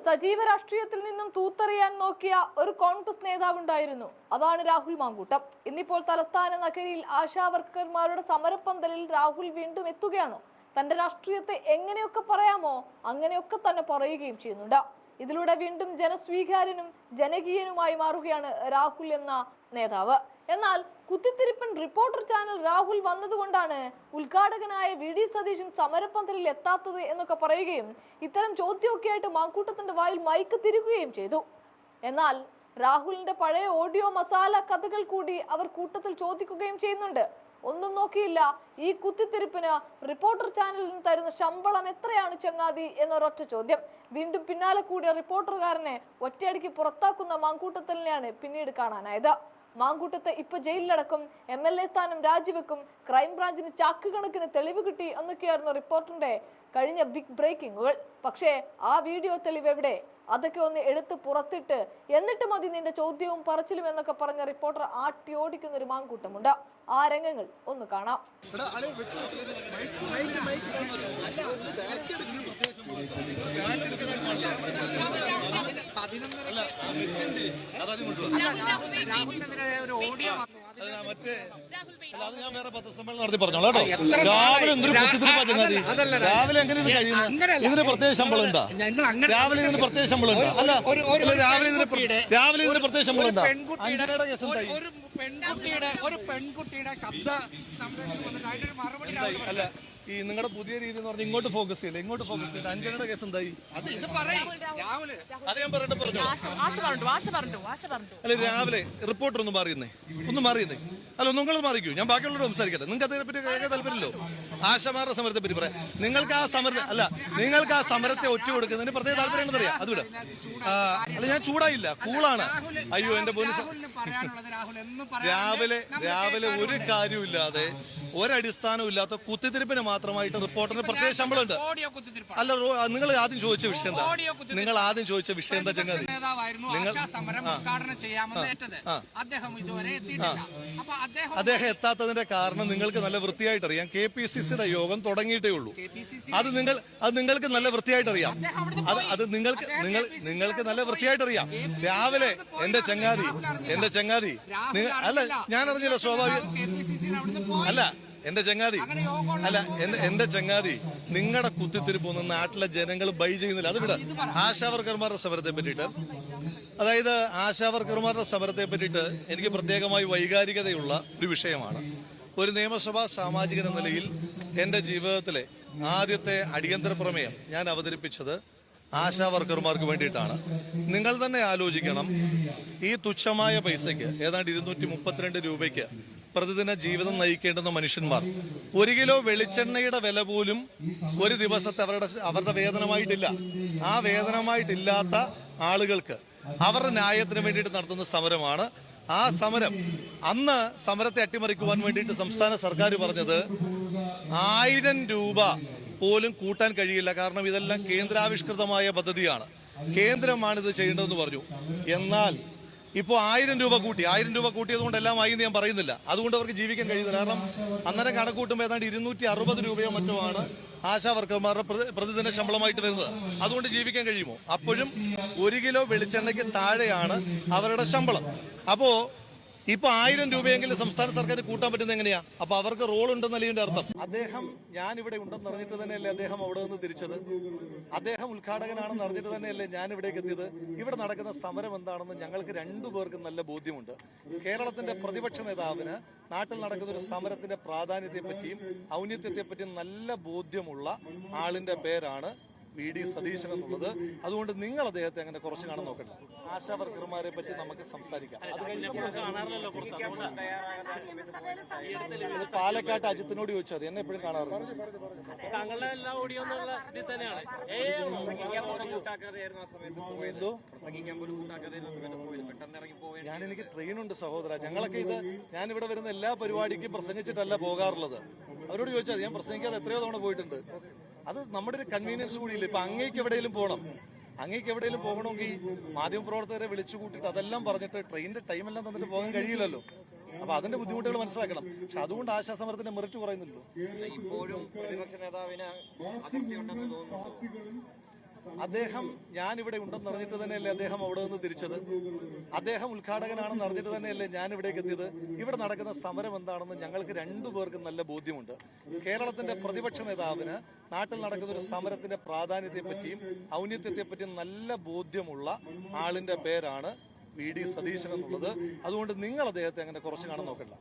സജീവ രാഷ്ട്രീയത്തിൽ നിന്നും തൂത്തെറിയാൻ നോക്കിയ ഒരു കോൺഗ്രസ് നേതാവുണ്ടായിരുന്നു. അതാണ് രാഹുൽ മാങ്കൂട്ടം. ഇന്നിപ്പോൾ തലസ്ഥാന നഗരിയിൽ ആശാവർക്കർമാരുടെ സമരപ്പന്തലിൽ രാഹുൽ വീണ്ടും എത്തുകയാണ്. തന്റെ രാഷ്ട്രീയത്തെ എങ്ങനെയൊക്കെ പറയാമോ അങ്ങനെയൊക്കെ തന്നെ പറയുകയും ചെയ്യുന്നുണ്ട്. ഇതിലൂടെ വീണ്ടും ജനസ്വീകാര്യനും ജനകീയനുമായി മാറുകയാണ് രാഹുൽ എന്ന നേതാവ്. എന്നാൽ കുത്തിത്തിരിപ്പൻ റിപ്പോർട്ടർ ചാനൽ രാഹുൽ വന്നതുകൊണ്ടാണ് ഉദ്ഘാടകനായ വി.ഡി. സതീശൻ സമരപ്പന്തലിൽ എത്താത്തത് എന്നൊക്കെ പറയുകയും ഇത്തരം ചോദ്യമൊക്കെയായിട്ട് മാങ്കൂട്ടത്തിന്റെ വായിൽ മൈക്ക് തിരികുകയും ചെയ്തു. എന്നാൽ രാഹുലിന്റെ പഴയ ഓഡിയോ മസാല കഥകൾ കൂടി അവർ കൂട്ടത്തിൽ ചോദിക്കുകയും ചെയ്യുന്നുണ്ട്. ഒന്നും നോക്കിയില്ല, ഈ കുത്തിത്തിരിപ്പിന് റിപ്പോർട്ടർ ചാനലിൽ നിന്ന് തരുന്ന ശമ്പളം എത്രയാണ് ചങ്ങാതി എന്നൊരൊറ്റ ചോദ്യം. വീണ്ടും പിന്നാലെ കൂടിയ റിപ്പോർട്ടർകാരനെ ഒറ്റയടിക്ക് പുറത്താക്കുന്ന മാങ്കൂട്ടത്തിനെയാണ് പിന്നീട് കാണാനായത്. മാങ്കൂട്ടത്തെ ഇപ്പൊ ജയിലിലടക്കും, MLA സ്ഥാനം രാജിവെക്കും, ക്രൈംബ്രാഞ്ചിന് ചാക്കുകണക്കിന് തെളിവ് കിട്ടി എന്നൊക്കെയായിരുന്നു റിപ്പോർട്ടറിന്റെ കഴിഞ്ഞ ബിഗ് ബ്രേക്കിങ്ങുകൾ. പക്ഷേ ആ വീഡിയോ തെളിവ് എവിടെ? അതൊക്കെ ഒന്ന് എടുത്ത് പുറത്തിട്ട് എന്നിട്ട് മതി നിന്റെ ചോദ്യവും പറച്ചിലും എന്നൊക്കെ പറഞ്ഞ റിപ്പോർട്ടർ ആട്ടി ഓടിക്കുന്ന ഒരു മാങ്കൂട്ടമുണ്ട്. ആ രംഗങ്ങൾ ഒന്ന് കാണാം. ഞാൻ വേറെ പത്രസമ്മേളനം നടത്തി പറഞ്ഞോളൂ കേട്ടോ. രാവിലെ എന്തൊരു കുത്തിത്തിരിപ്പാ ചങ്ങാതി. രാവിലെ എങ്ങനെ ഇത് കഴിയുന്നത്? ഇതിന് പ്രത്യേക ശമ്പളം ഉണ്ടാ? രാവിലെ ഇതിന് പ്രത്യേക ശമ്പളം ഉണ്ടാ? അല്ല, രാവിലെ ഇതിന് പ്രത്യേക ശമ്പളം ഉണ്ടാ? അഞ്ചരയുടെ കേസ് എന്തായി? ഒരു പെൺകുട്ടിയുടെ ശബ്ദ മറുപടി അല്ല, ഈ നിങ്ങളുടെ പുതിയ രീതി എന്ന് പറഞ്ഞാൽ ഇങ്ങോട്ട് ഫോക്കസ് ചെയ്യില്ല, ഇങ്ങോട്ട് ഫോക്കസ് ചെയ്യില്ല. അഞ്ചനയുടെ കേസ് എന്തായി? അത് ഞാൻ പറയട്ടെ പറഞ്ഞു. അല്ല, രാവിലെ റിപ്പോർട്ടർ ഒന്ന് മാറിയുന്നേ. അല്ല, നിങ്ങൾ മാറിക്കൂ, ഞാൻ ബാക്കിയുള്ളവരോട് സംസാരിക്കട്ടെ. നിങ്ങൾക്ക് അതിനെ പറ്റി കേൾക്കാൻ താല്പര്യമില്ലോ? ആശമാരുടെ സമരത്തെ പറ്റി പറയാം. നിങ്ങൾക്ക് ആ സമരത്തെ ഒറ്റ കൊടുക്കുന്നതിന് പ്രത്യേക താല്പര്യം ഉണ്ടെന്നറിയാം. അതുവിടെ അല്ല, ഞാൻ ചൂടായില്ല, കൂളാണ്. അയ്യോ എന്റെ പോലീസ് രാവിലെ ഒരു കാര്യമില്ലാതെ ഒരടിസ്ഥാനവും ഇല്ലാത്ത കുത്തിത്തിരിപ്പിന് മാത്രമായിട്ട് റിപ്പോർട്ടറിന് പ്രത്യേക ശമ്പളം ഉണ്ട്. അല്ല, നിങ്ങൾ ആദ്യം ചോദിച്ച വിഷയം എന്താ ചങ്ങാതി? അദ്ദേഹം എത്താത്തതിന്റെ കാരണം നിങ്ങൾക്ക് നല്ല വൃത്തിയായിട്ട് അറിയാം. KPCCയുടെ യോഗം തുടങ്ങിയിട്ടേ ഉള്ളൂ. അത് നിങ്ങൾക്ക് നല്ല വൃത്തിയായിട്ട് അറിയാം. അത് നിങ്ങൾക്ക് നല്ല വൃത്തിയായിട്ട് അറിയാം. രാവിലെ എന്റെ ചങ്ങാതി അല്ല, ഞാൻ അറിഞ്ഞില്ല, സ്വാഭാവികം അല്ല എന്റെ ചങ്ങാതി നിങ്ങളുടെ കുത്തിത്തിരിപ്പൊന്നും നാട്ടിലെ ജനങ്ങൾ ബൈ ചെയ്യുന്നില്ല. അത് വിട. ആശാവർക്കർമാരുടെ സമരത്തെ പറ്റിയിട്ട്, അതായത് ആശാവർക്കർമാരുടെ സമരത്തെ പറ്റിയിട്ട് എനിക്ക് പ്രത്യേകമായി വൈകാരികതയുള്ള ഒരു വിഷയമാണ്. ഒരു നിയമസഭാ സാമാജികൻ എന്ന നിലയിൽ എൻ്റെ ജീവിതത്തിലെ ആദ്യത്തെ അടിയന്തര പ്രമേയം ഞാൻ അവതരിപ്പിച്ചത് ആശാവർക്കർമാർക്ക് വേണ്ടിയിട്ടാണ്. നിങ്ങൾ തന്നെ ആലോചിക്കണം, ഈ തുച്ഛമായ പൈസയ്ക്ക് ഏതാണ്ട് 232 രൂപയ്ക്ക് പ്രതിദിന ജീവിതം നയിക്കേണ്ടുന്ന മനുഷ്യന്മാർ 1 കിലോ വെളിച്ചെണ്ണയുടെ വില പോലും ഒരു ദിവസത്തെ അവരുടെ വേതനമായിട്ടില്ല. ആ വേതനമായിട്ടില്ലാത്ത ആളുകൾക്ക് അവരുടെ ന്യായത്തിന് വേണ്ടിയിട്ട് നടത്തുന്ന സമരമാണ്. ആ സമരം അന്ന് സമരത്തെ അട്ടിമറിക്കുവാൻ വേണ്ടിയിട്ട് സംസ്ഥാന സർക്കാർ പറഞ്ഞത് 1000 രൂപ പോലും കൂട്ടാൻ കഴിയില്ല, കാരണം ഇതെല്ലാം കേന്ദ്രാവിഷ്കൃതമായ പദ്ധതിയാണ്, കേന്ദ്രമാണ് ഇത് ചെയ്യേണ്ടതെന്ന് പറഞ്ഞു. എന്നാൽ ഇപ്പോൾ 1000 രൂപ കൂട്ടി. 1000 രൂപ കൂട്ടിയതുകൊണ്ട് എല്ലാം ആയി എന്ന് ഞാൻ പറയുന്നില്ല. അതുകൊണ്ട് അവർക്ക് ജീവിക്കാൻ കഴിയുന്നില്ല. കാരണം അന്നേരം കണക്കൂട്ടുമ്പോൾ ഏതാണ്ട് 260 രൂപയോ മറ്റോ ആണ് ആശാവർക്കർമാരുടെ പ്രതിദിന ശമ്പളമായിട്ട് വരുന്നത്. അതുകൊണ്ട് ജീവിക്കാൻ കഴിയുമോ? അപ്പോഴും 1 കിലോ വെളിച്ചെണ്ണയ്ക്ക് താഴെയാണ് അവരുടെ ശമ്പളം. അപ്പോ ഇപ്പൊ 1000 രൂപയെങ്കിലും സംസ്ഥാന സർക്കാർ കൂട്ടാൻ പറ്റുന്നത് എങ്ങനെയാ? അപ്പൊ അവർക്ക് റോൾ ഉണ്ടെന്നല്ലേ ഇതിന്റെ അർത്ഥം. അദ്ദേഹം ഞാൻ ഇവിടെ ഉണ്ടെന്ന് അറിഞ്ഞിട്ട് തന്നെയല്ലേ അദ്ദേഹം അവിടെ നിന്ന് തിരിച്ചത്? അദ്ദേഹം ഉദ്ഘാടകനാണെന്ന് അറിഞ്ഞിട്ട് തന്നെയല്ലേ ഞാൻ ഇവിടേക്ക് എത്തിയത്? ഇവിടെ നടക്കുന്ന സമരം എന്താണെന്ന് ഞങ്ങൾക്ക് രണ്ടുപേർക്കും നല്ല ബോധ്യമുണ്ട്. കേരളത്തിന്റെ പ്രതിപക്ഷ നേതാവിന് നാട്ടിൽ നടക്കുന്ന ഒരു സമരത്തിന്റെ പ്രാധാന്യത്തെ പറ്റിയും ഔന്നത്യത്തെ പറ്റിയും നല്ല ബോധ്യമുള്ള ആളിന്റെ പേരാണ് വി.ഡി. സതീശൻ എന്നുള്ളത്. അതുകൊണ്ട് നിങ്ങൾ അദ്ദേഹത്തെ അങ്ങനെ കുറച്ച് കാണാൻ നോക്കണ്ട. ആശാവർക്കർമാരെ പറ്റി നമുക്ക് സംസാരിക്കാം. അത് പാലക്കാട്ട് അജിത്തിനോട് ചോദിച്ചാൽ എന്നെ എപ്പോഴും കാണാറുണ്ട്. എനിക്ക് ട്രെയിനുണ്ട് സഹോദര. ഞങ്ങളൊക്കെ ഞാൻ ഇവിടെ വരുന്ന എല്ലാ പരിപാടിക്കും പ്രസംഗിച്ചിട്ടല്ല പോകാറുള്ളത്. അവരോട് ചോദിച്ചാൽ ഞാൻ പ്രസംഗിക്കാതെ എത്രയോ തവണ പോയിട്ടുണ്ട്. അത് നമ്മുടെ ഒരു കൺവീനിയൻസ് കൂടിയില്ല. ഇപ്പൊ അങ്ങേക്ക് എവിടെയെങ്കിലും പോകണമെങ്കിൽ മാധ്യമപ്രവർത്തകരെ വിളിച്ചു കൂട്ടിയിട്ട് അതെല്ലാം പറഞ്ഞിട്ട് ട്രെയിനിന്റെ ടൈമെല്ലാം തന്നിട്ട് പോകാൻ കഴിയില്ലല്ലോ. അപ്പൊ അതിന്റെ ബുദ്ധിമുട്ടുകൾ മനസ്സിലാക്കണം. പക്ഷെ അതുകൊണ്ട് ആശാസമരത്തിന്റെ മെറിറ്റ് കുറയുന്നില്ലല്ലോ. അദ്ദേഹം ഞാൻ ഇവിടെ ഉണ്ടെന്ന് അറിഞ്ഞിട്ട് തന്നെയല്ലേ അദ്ദേഹം അവിടെ നിന്ന് തിരിച്ചത്. അദ്ദേഹം ഉദ്ഘാടകനാണെന്ന് അറിഞ്ഞിട്ട് തന്നെയല്ലേ ഞാൻ ഇവിടേക്ക് എത്തിയത്. ഇവിടെ നടക്കുന്ന സമരം എന്താണെന്ന് ഞങ്ങൾക്ക് രണ്ടുപേർക്കും നല്ല ബോധ്യമുണ്ട്. കേരളത്തിന്റെ പ്രതിപക്ഷ നേതാവിന് നാട്ടിൽ നടക്കുന്ന ഒരു സമരത്തിന്റെ പ്രാധാന്യത്തെപ്പറ്റിയും ഔന്നത്യത്തെപ്പറ്റിയും നല്ല ബോധ്യമുള്ള ആളിന്റെ പേരാണ് വി ഡി സതീശൻ എന്നുള്ളത്. അതുകൊണ്ട് നിങ്ങൾ അദ്ദേഹത്തെ അങ്ങനെ കുറച്ച് കാണാൻ നോക്കണ്ട.